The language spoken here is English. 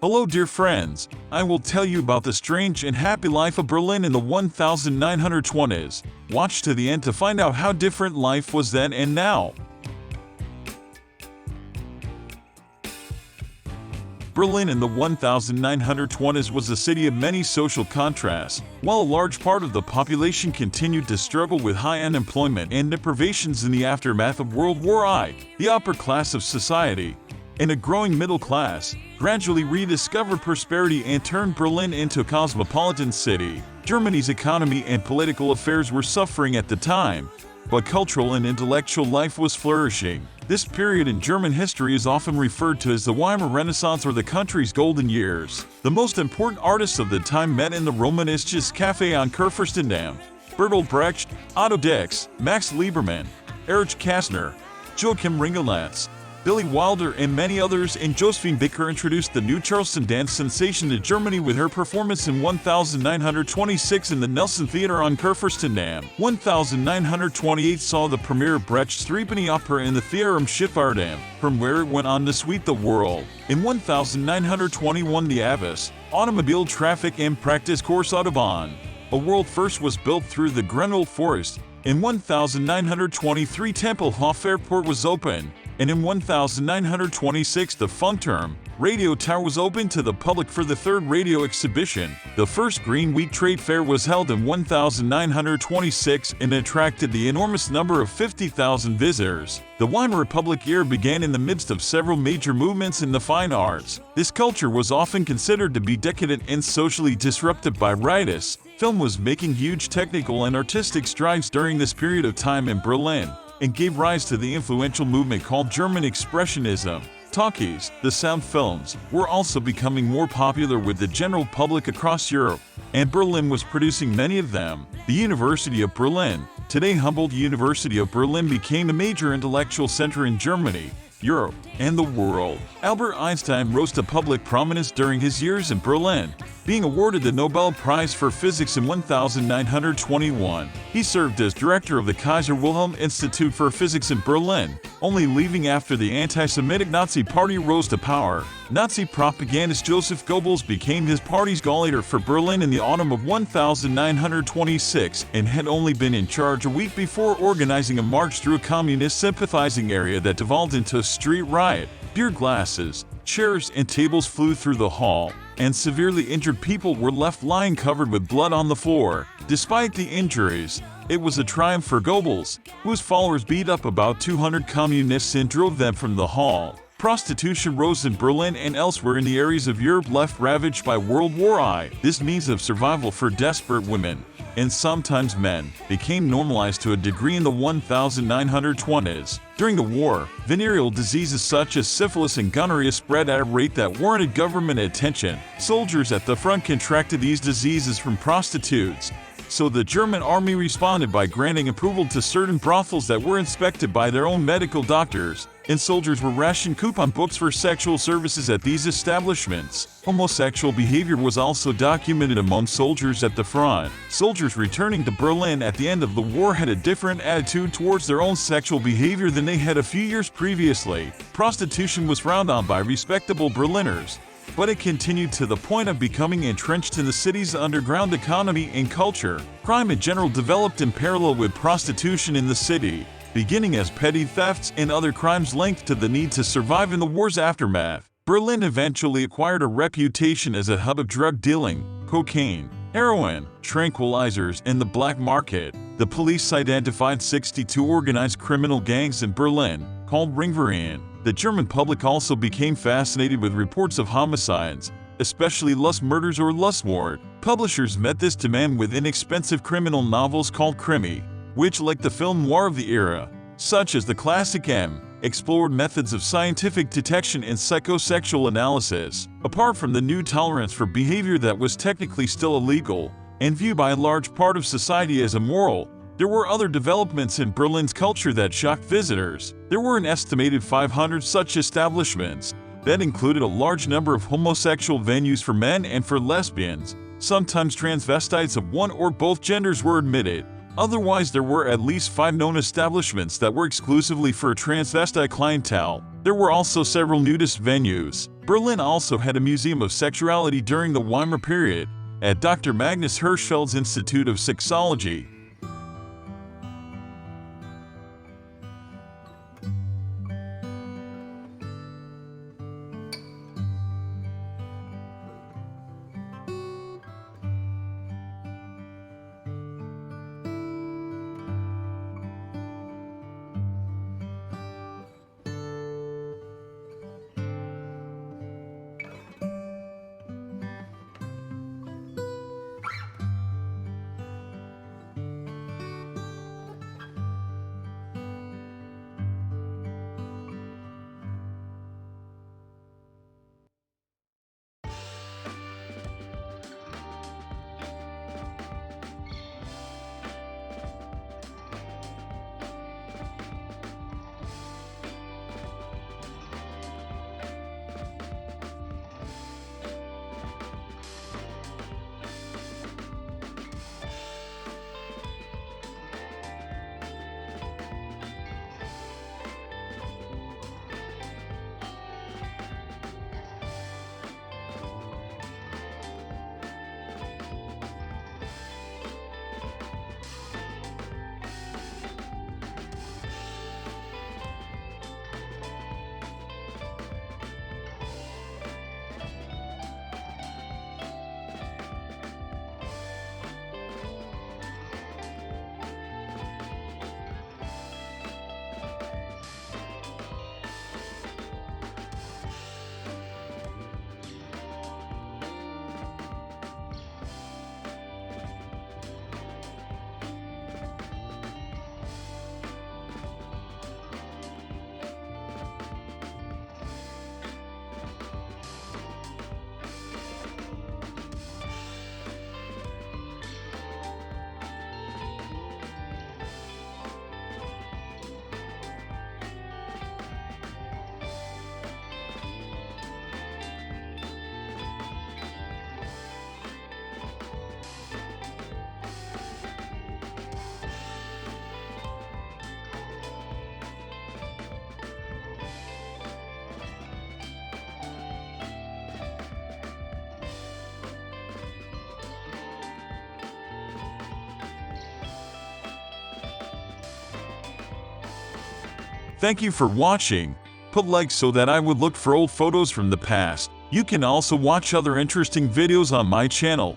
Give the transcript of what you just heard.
Hello dear friends, I will tell you about the strange and happy life of Berlin in the 1920s. Watch to the end to find out how different life was then and now. Berlin in the 1920s was a city of many social contrasts. While a large part of the population continued to struggle with high unemployment and deprivations in the aftermath of World War I, the upper class of society, and a growing middle class, gradually rediscovered prosperity and turned Berlin into a cosmopolitan city. Germany's economy and political affairs were suffering at the time, but cultural and intellectual life was flourishing. This period in German history is often referred to as the Weimar Renaissance or the country's golden years. The most important artists of the time met in the Romanisches Café on Kurfürstendamm. Bertolt Brecht, Otto Dix, Max Liebermann, Erich Kästner, Joachim Ringelnatz, Billy Wilder and many others, and Josephine Baker introduced the new Charleston dance sensation to Germany with her performance in 1926 in the Nelson Theater on Kurfürstendamm. 1928 saw the premiere of Brecht's threepenny opera in the Theater am Schiffardam, from where it went on to sweep the world. In 1921 the Avis, Automobile Traffic and Practice Course Autobahn, a world first, was built through the Grunwald Forest. In 1923 Tempelhof Airport was opened, and in 1926 the Funkturm radio tower was opened to the public for the third radio exhibition. The first Green Week Trade Fair was held in 1926 and attracted the enormous number of 50,000 visitors. The Weimar Republic era began in the midst of several major movements in the fine arts. This culture was often considered to be decadent and socially disruptive by rightists. Film was making huge technical and artistic strides during this period of time in Berlin, and gave rise to the influential movement called German Expressionism. Talkies, the sound films, were also becoming more popular with the general public across Europe, and Berlin was producing many of them. The University of Berlin, today Humboldt University of Berlin, became a major intellectual center in Germany, Europe, and the world. Albert Einstein rose to public prominence during his years in Berlin, being awarded the Nobel Prize for Physics in 1921. He served as director of the Kaiser Wilhelm Institute for Physics in Berlin, only leaving after the anti-Semitic Nazi Party rose to power. Nazi propagandist Joseph Goebbels became his party's Gauleiter for Berlin in the autumn of 1926 and had only been in charge a week before organizing a march through a communist sympathizing area that devolved into a street riot. Beer glasses, chairs, and tables flew through the hall, and severely injured people were left lying covered with blood on the floor. Despite the injuries, it was a triumph for Goebbels, whose followers beat up about 200 communists and drove them from the hall. Prostitution rose in Berlin and elsewhere in the areas of Europe left ravaged by World War I. This means of survival for desperate women, and sometimes men, became normalized to a degree in the 1920s. During the war, venereal diseases such as syphilis and gonorrhea spread at a rate that warranted government attention. Soldiers at the front contracted these diseases from prostitutes, so the German army responded by granting approval to certain brothels that were inspected by their own medical doctors, and soldiers were rationed coupon books for sexual services at these establishments. Homosexual behavior was also documented among soldiers at the front. Soldiers returning to Berlin at the end of the war had a different attitude towards their own sexual behavior than they had a few years previously. Prostitution was frowned on by respectable Berliners, but it continued to the point of becoming entrenched in the city's underground economy and culture. Crime in general developed in parallel with prostitution in the city, beginning as petty thefts and other crimes linked to the need to survive in the war's aftermath. Berlin eventually acquired a reputation as a hub of drug dealing, cocaine, heroin, tranquilizers, and the black market. The police identified 62 organized criminal gangs in Berlin, called Ringvereine. The German public also became fascinated with reports of homicides, especially lust murders or lustmord. Publishers met this demand with inexpensive criminal novels called krimi, which, like the film noir of the era, such as the classic M, explored methods of scientific detection and psychosexual analysis. Apart from the new tolerance for behavior that was technically still illegal and viewed by a large part of society as immoral, there were other developments in Berlin's culture that shocked visitors. There were an estimated 500 such establishments that included a large number of homosexual venues for men and for lesbians. Sometimes transvestites of one or both genders were admitted. Otherwise, there were at least 5 known establishments that were exclusively for transvestite clientele. There were also several nudist venues. Berlin also had a museum of sexuality during the Weimar period at Dr. Magnus Hirschfeld's Institute of Sexology. Thank you for watching. Put like so that I would look for old photos from the past. You can also watch other interesting videos on my channel.